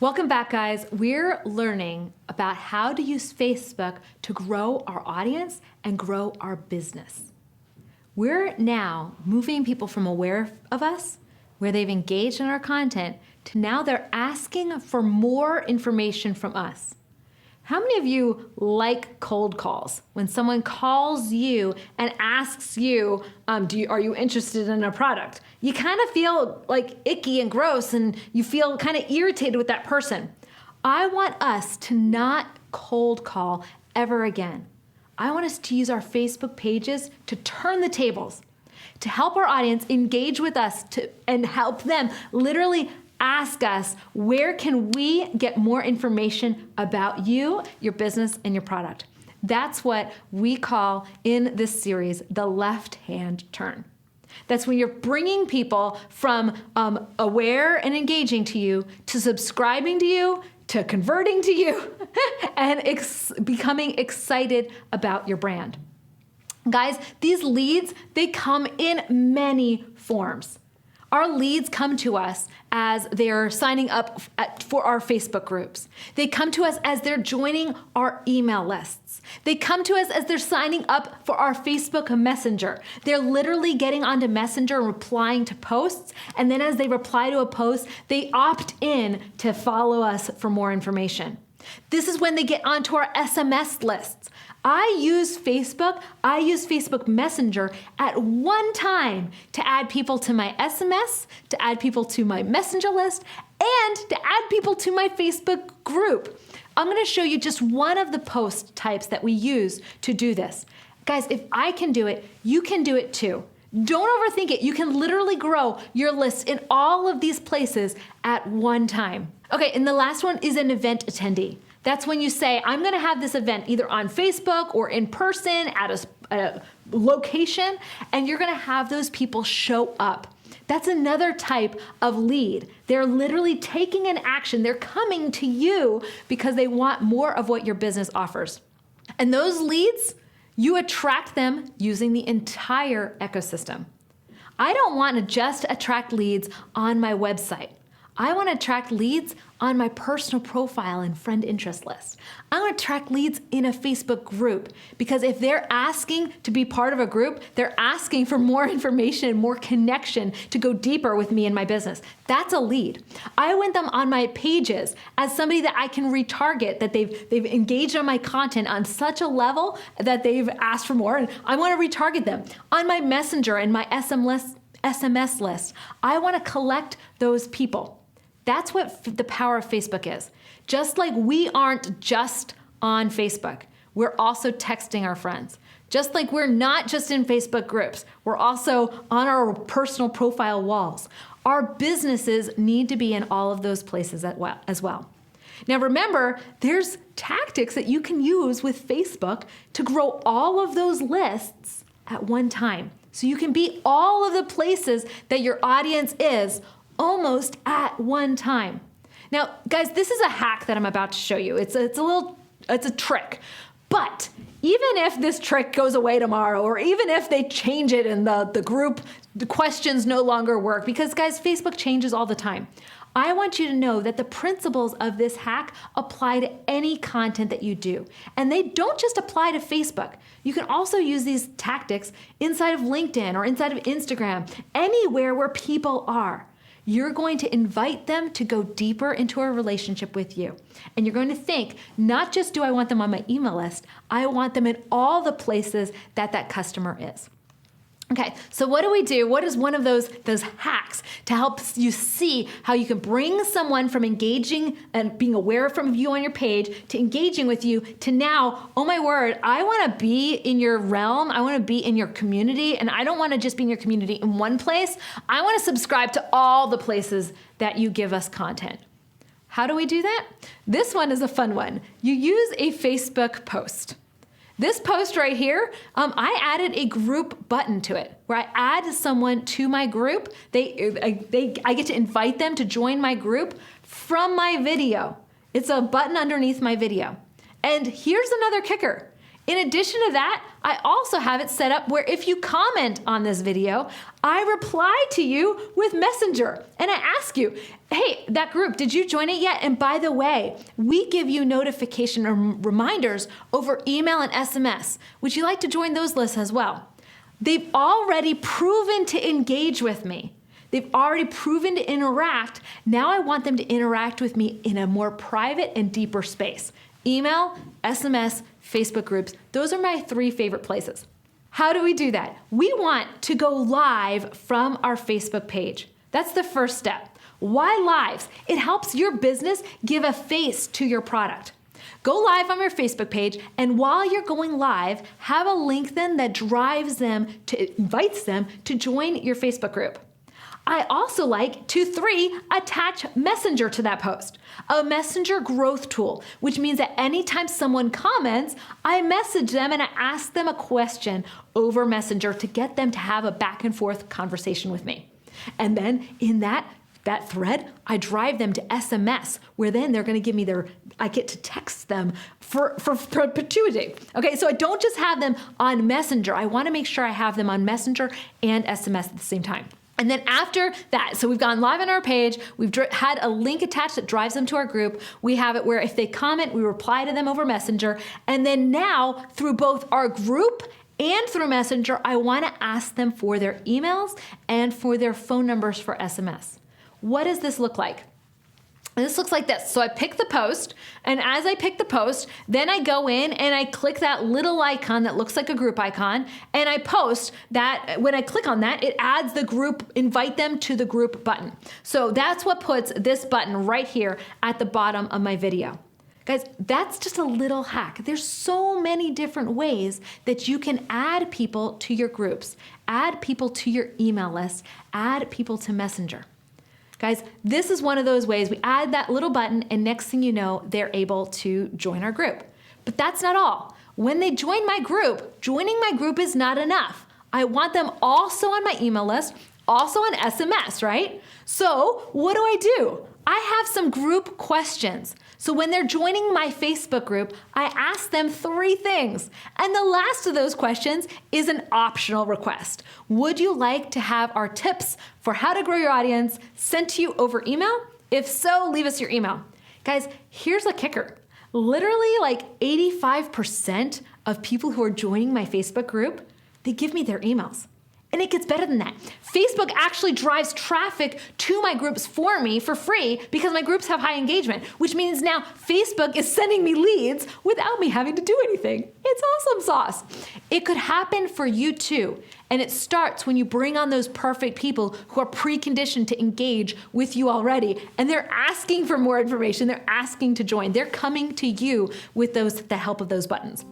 Welcome back, guys. We're learning about how to use Facebook to grow our audience and grow our business. We're now moving people from aware of us, where they've engaged in our content, to now they're asking for more information from us. How many of you like cold calls? When someone calls you and asks you, are you interested in a product? You kind of feel like icky and gross, and you feel kind of irritated with that person. I want us to not cold call ever again. I want us to use our Facebook pages to turn the tables, to help our audience engage with us and help them literally ask us, where can we get more information about you, your business, and your product? That's what we call in this series, the left-hand turn. That's when you're bringing people from aware and engaging to you, to subscribing to you, to converting to you, and becoming excited about your brand. Guys, these leads, they come in many forms. Our leads come to us as they're signing up for our Facebook groups. They come to us as they're joining our email lists. They come to us as they're signing up for our Facebook Messenger. They're literally getting onto Messenger and replying to posts. And then as they reply to a post, they opt in to follow us for more information. This is when they get onto our SMS lists. I use Facebook Messenger at one time to add people to my SMS, to add people to my Messenger list, and to add people to my Facebook group. I'm going to show you just one of the post types that we use to do this. Guys, if I can do it, you can do it too. Don't overthink it. You can literally grow your list in all of these places at one time. Okay, and the last one is an event attendee. That's when you say, I'm going to have this event either on Facebook or in person at a location, and you're going to have those people show up. That's another type of lead. They're literally taking an action. They're coming to you because they want more of what your business offers. And those leads, you attract them using the entire ecosystem. I don't want to just attract leads on my website. I want to attract leads on my personal profile and friend interest list. I want to attract leads in a Facebook group, because if they're asking to be part of a group, they're asking for more information and more connection to go deeper with me and my business. That's a lead. I want them on my pages as somebody that I can retarget, that they've engaged on my content on such a level that they've asked for more, and I want to retarget them. On my Messenger and my SMS list, I want to collect those people. That's what the power of Facebook is. Just like we aren't just on Facebook, we're also texting our friends. Just like we're not just in Facebook groups, we're also on our personal profile walls. Our businesses need to be in all of those places as well. Now remember, there's tactics that you can use with Facebook to grow all of those lists at one time. So you can be all of the places that your audience is almost at one time. Now, guys, this is a hack that I'm about to show you. It's a trick. But even if this trick goes away tomorrow, or even if they change it and the group, the questions no longer work, because guys, Facebook changes all the time. I want you to know that the principles of this hack apply to any content that you do. And they don't just apply to Facebook. You can also use these tactics inside of LinkedIn or inside of Instagram, anywhere where people are. You're going to invite them to go deeper into a relationship with you. And you're going to think, not just do I want them on my email list, I want them in all the places that customer is. Okay, so what do we do? What is one of those hacks to help you see how you can bring someone from engaging and being aware from you on your page to engaging with you to now, oh my word, I want to be in your realm. I want to be in your community, and I don't want to just be in your community in one place. I want to subscribe to all the places that you give us content. How do we do that? This one is a fun one. You use a Facebook post. This post right here, I added a group button to it where I add someone to my group. I get to invite them to join my group from my video. It's a button underneath my video. And here's another kicker. In addition to that, I also have it set up where if you comment on this video, I reply to you with Messenger and I ask you, hey, that group, did you join it yet? And by the way, we give you notification or reminders over email and SMS. Would you like to join those lists as well? They've already proven to engage with me. They've already proven to interact. Now I want them to interact with me in a more private and deeper space. Email, SMS, Facebook groups, those are my 3 favorite places. How do we do that? We want to go live from our Facebook page. That's the first step. Why lives? It helps your business give a face to your product. Go live on your Facebook page, and while you're going live, have a link then that invites them to join your Facebook group. I also like to 3, attach Messenger to that post. A Messenger growth tool, which means that anytime someone comments, I message them and I ask them a question over Messenger to get them to have a back and forth conversation with me. And then in that thread, I drive them to SMS, where then they're gonna give me I get to text them for perpetuity. Okay, so I don't just have them on Messenger. I wanna make sure I have them on Messenger and SMS at the same time. And then after that, so we've gone live on our page, we've had a link attached that drives them to our group. We have it where if they comment, we reply to them over Messenger. And then now through both our group and through Messenger, I wanna ask them for their emails and for their phone numbers for SMS. What does this look like? And this looks like this. So I pick the post, and as I pick the post, then I go in and I click that little icon that looks like a group icon, and I post that. When I click on that, it adds the group, invite them to the group button. So that's what puts this button right here at the bottom of my video. Guys, that's just a little hack. There's so many different ways that you can add people to your groups, add people to your email list, add people to Messenger. Guys, this is one of those ways. We add that little button, and next thing you know, they're able to join our group. But that's not all. When they join my group, joining my group is not enough. I want them also on my email list, also on SMS, right? So what do? I have some group questions. So when they're joining my Facebook group, I ask them 3 things. And the last of those questions is an optional request. Would you like to have our tips for how to grow your audience sent to you over email? If so, leave us your email. Guys, here's a kicker. Literally like 85% of people who are joining my Facebook group, they give me their emails. And it gets better than that. Facebook actually drives traffic to my groups for me for free because my groups have high engagement, which means now Facebook is sending me leads without me having to do anything. It's awesome sauce. It could happen for you too. And it starts when you bring on those perfect people who are preconditioned to engage with you already. And they're asking for more information. They're asking to join. They're coming to you with the help of those buttons.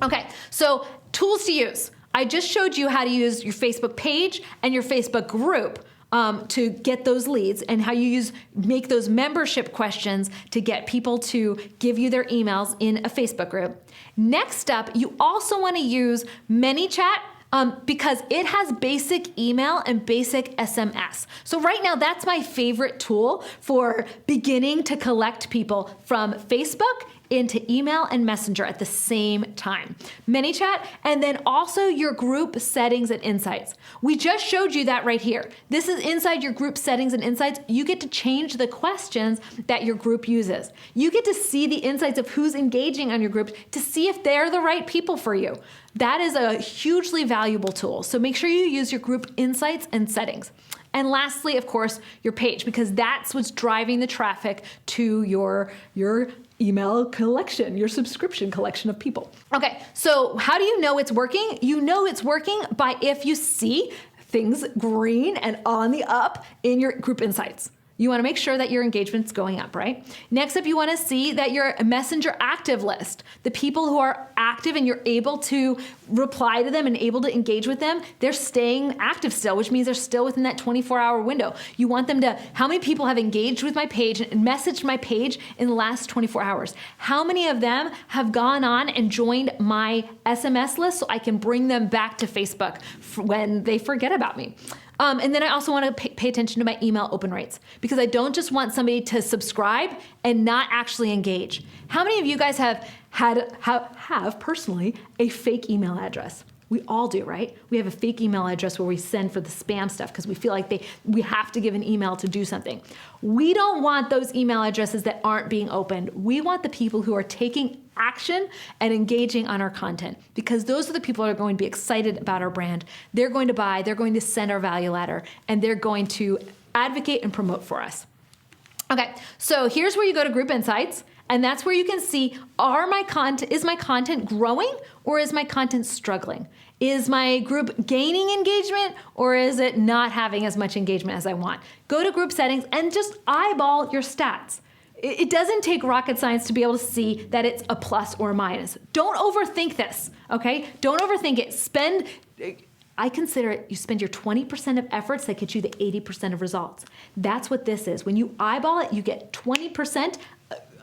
Okay, so tools to use. I just showed you how to use your Facebook page and your Facebook group to get those leads, and how you make those membership questions to get people to give you their emails in a Facebook group. Next up, you also want to use ManyChat because it has basic email and basic SMS. So right now, that's my favorite tool for beginning to collect people from Facebook into email and Messenger at the same time. ManyChat, and then also your group settings and insights. We just showed you that right here. This is inside your group settings and insights. You get to change the questions that your group uses. You get to see the insights of who's engaging on your group to see if they're the right people for you. That is a hugely valuable tool. So make sure you use your group insights and settings. And lastly, of course, your page, because that's what's driving the traffic to your email collection, your subscription collection of people. Okay, so how do you know it's working? You know it's working by if you see things green and on the up in your group insights. You want to make sure that your engagement's going up, right? Next up, you want to see that your Messenger active list, the people who are active and you're able to reply to them and able to engage with them, they're staying active still, which means they're still within that 24-hour window. You want them to, how many people have engaged with my page and messaged my page in the last 24 hours? How many of them have gone on and joined my SMS list so I can bring them back to Facebook when they forget about me? And then I also want to pay attention to my email open rates, because I don't just want somebody to subscribe and not actually engage. How many of you guys have personally a fake email address? We all do, right? We have a fake email address where we send for the spam stuff because we feel like we have to give an email to do something. We don't want those email addresses that aren't being opened. We want the people who are taking action and engaging on our content, because those are the people that are going to be excited about our brand. They're going to buy, they're going to send our value ladder, and they're going to advocate and promote for us. Okay, so here's where you go to Group Insights, and that's where you can see, is my content growing or is my content struggling? Is my group gaining engagement or is it not having as much engagement as I want? Go to group settings and just eyeball your stats. It doesn't take rocket science to be able to see that it's a plus or a minus. Don't overthink this, okay? Don't overthink it. I consider it, you spend your 20% of efforts that get you the 80% of results. That's what this is. When you eyeball it, you get 20%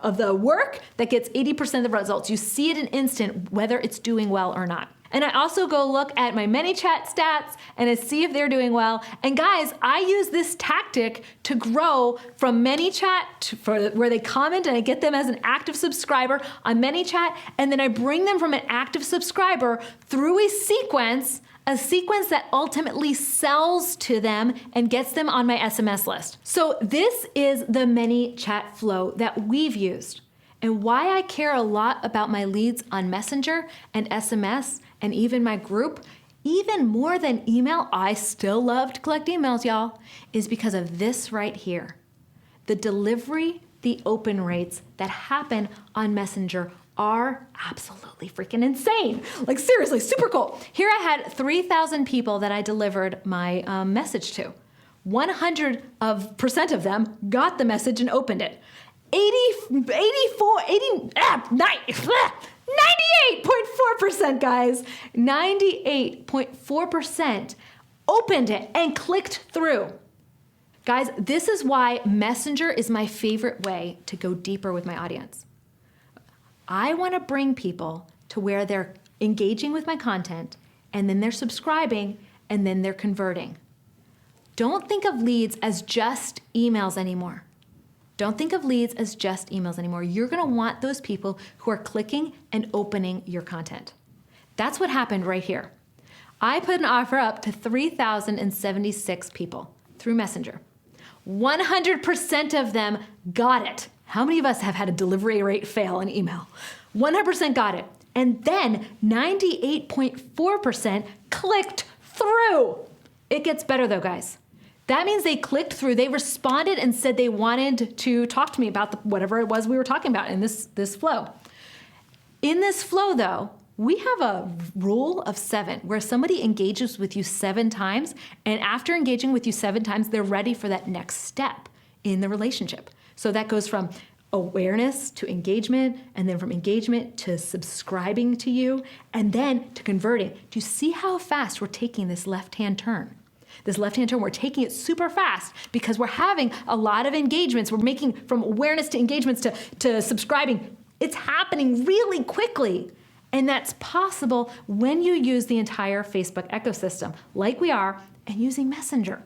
of the work that gets 80% of the results. You see it in an instant whether it's doing well or not. And I also go look at my ManyChat stats and I see if they're doing well. And guys, I use this tactic to grow from ManyChat where they comment and I get them as an active subscriber on ManyChat. And then I bring them from an active subscriber through a sequence that ultimately sells to them and gets them on my SMS list. So this is the ManyChat flow that we've used. And why I care a lot about my leads on Messenger and SMS and even my group, even more than email, I still love to collect emails, y'all, is because of this right here. The delivery, the open rates that happen on Messenger are absolutely freaking insane. Like seriously, super cool. Here I had 3,000 people that I delivered my message to. 100% of them got the message and opened it. 98.4%, guys. 98.4% opened it and clicked through. Guys, this is why Messenger is my favorite way to go deeper with my audience. I want to bring people to where they're engaging with my content and then they're subscribing and then they're converting. Don't think of leads as just emails anymore. Don't think of leads as just emails anymore. You're going to want those people who are clicking and opening your content. That's what happened right here. I put an offer up to 3,076 people through Messenger. 100% of them got it. How many of us have had a delivery rate fail in email? 100% got it. And then 98.4% clicked through. It gets better though, guys. That means they clicked through, they responded and said they wanted to talk to me about whatever it was we were talking about in this flow. In this flow though, we have a rule of 7 where somebody engages with you 7 times, and after engaging with you 7 times, they're ready for that next step in the relationship. So that goes from awareness to engagement, and then from engagement to subscribing to you, and then to converting. Do you see how fast we're taking this left-hand turn? This left-hand turn, we're taking it super fast because we're having a lot of engagements. We're making from awareness to engagements to subscribing. It's happening really quickly. And that's possible when you use the entire Facebook ecosystem like we are and using Messenger.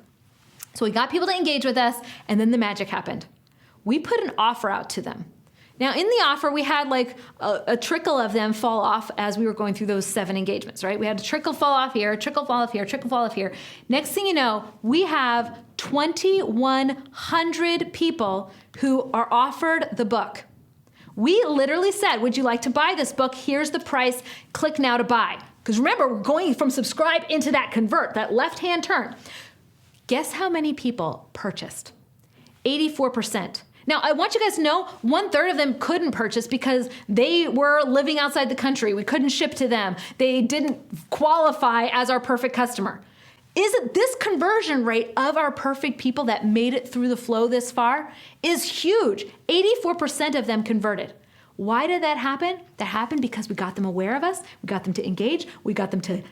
So we got people to engage with us, and then the magic happened. We put an offer out to them. Now in the offer, we had like a trickle of them fall off as we were going through those 7 engagements, right? We had a trickle fall off here, trickle fall off here, trickle fall off here. Next thing you know, we have 2,100 people who are offered the book. We literally said, would you like to buy this book? Here's the price, click now to buy. Because remember, we're going from subscribe into that convert, that left-hand turn. Guess how many people purchased? 84%. Now, I want you guys to know 1/3 of them couldn't purchase because they were living outside the country. We couldn't ship to them. They didn't qualify as our perfect customer. Isn't this conversion rate of our perfect people that made it through the flow this far is huge. 84% of them converted. Why did that happen? That happened because we got them aware of us, we got them to engage, we got them to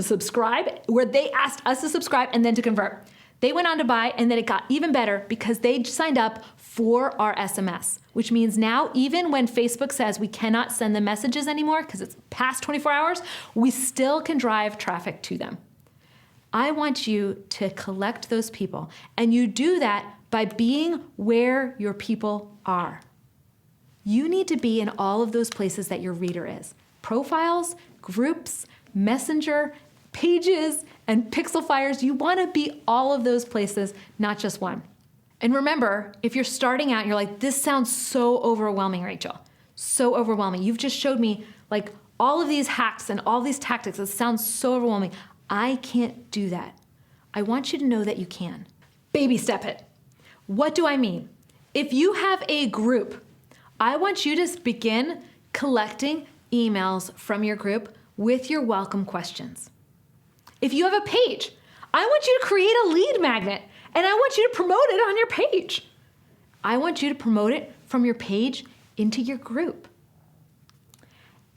subscribe, where they asked us to subscribe and then to convert. They went on to buy, and then it got even better because they signed up for our SMS, which means now even when Facebook says we cannot send them messages anymore because it's past 24 hours, we still can drive traffic to them. I want you to collect those people, and you do that by being where your people are. You need to be in all of those places that your reader is. Profiles, groups, messenger, pages, and pixel fires. You want to be all of those places, not just one. And remember, if you're starting out, you're like, this sounds so overwhelming, Rachel. So overwhelming. You've just showed me like all of these hacks and all these tactics. It sounds so overwhelming. I can't do that. I want you to know that you can. Baby step it. What do I mean? If you have a group, I want you to begin collecting emails from your group with your welcome questions. If you have a page, I want you to create a lead magnet, and I want you to promote it on your page. I want you to promote it from your page into your group.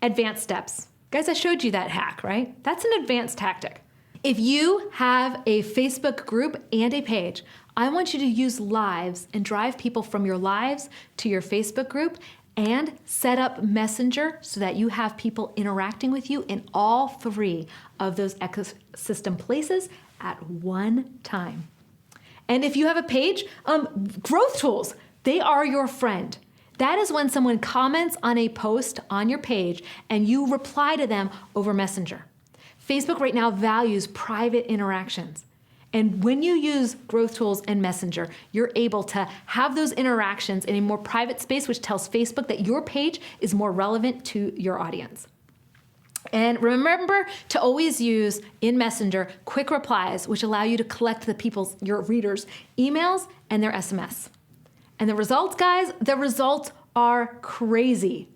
Advanced steps. Guys, I showed you that hack, right? That's an advanced tactic. If you have a Facebook group and a page, I want you to use lives and drive people from your lives to your Facebook group and set up Messenger so that you have people interacting with you in all three of those ecosystem places at one time. And if you have a page, growth tools, they are your friend. That is when someone comments on a post on your page and you reply to them over Messenger. Facebook right now values private interactions. And when you use growth tools and Messenger, you're able to have those interactions in a more private space, which tells Facebook that your page is more relevant to your audience. And remember to always use in Messenger quick replies, which allow you to collect your readers' emails and their SMS. And the results, guys, the results are crazy.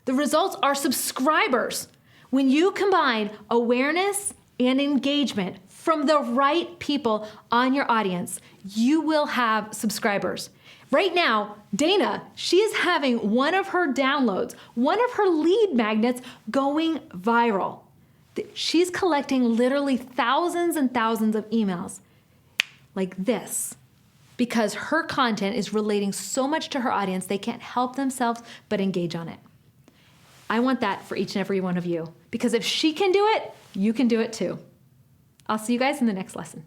The results are subscribers. When you combine awareness and engagement from the right people on your audience, you will have subscribers. Right now, Dana, she is having one of her downloads, one of her lead magnets going viral. She's collecting literally thousands and thousands of emails like this because her content is relating so much to her audience, they can't help themselves but engage on it. I want that for each and every one of you because if she can do it, you can do it too. I'll see you guys in the next lesson.